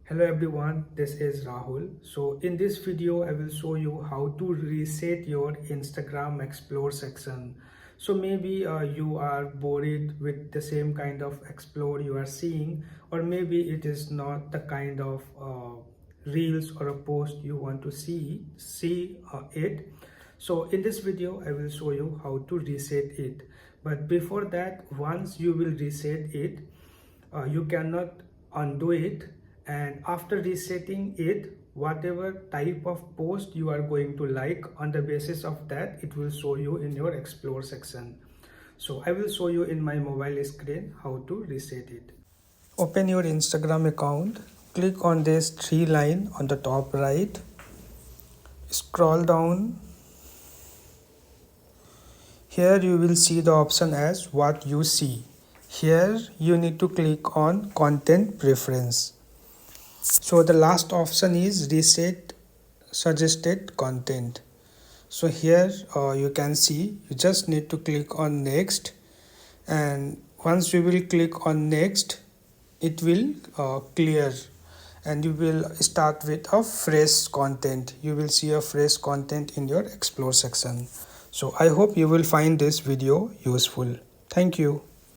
Hello everyone, this is Rahul. So in this video, I will show you how to reset your Instagram Explore section. So maybe you are bored with the same kind of Explore you are seeing, or maybe it is not the kind of reels or a post you want to see it. So in this video, I will show you how to reset it. But before that, once you will reset it, you cannot undo it, and after resetting it, whatever type of post you are going to like, on the basis of that it will show you in your explore section. So I will show you in my mobile screen how to reset it. Open your Instagram account, click on this three line on the top right, scroll down. Here you will see the option as what you see. Here you need to click on content preference. So the last option is reset suggested content. So here you can see you just need to click on next, and once you will click on next, it will clear and you will start with a fresh content. You will see a fresh content in your explore section. So I hope you will find this video useful. Thank you.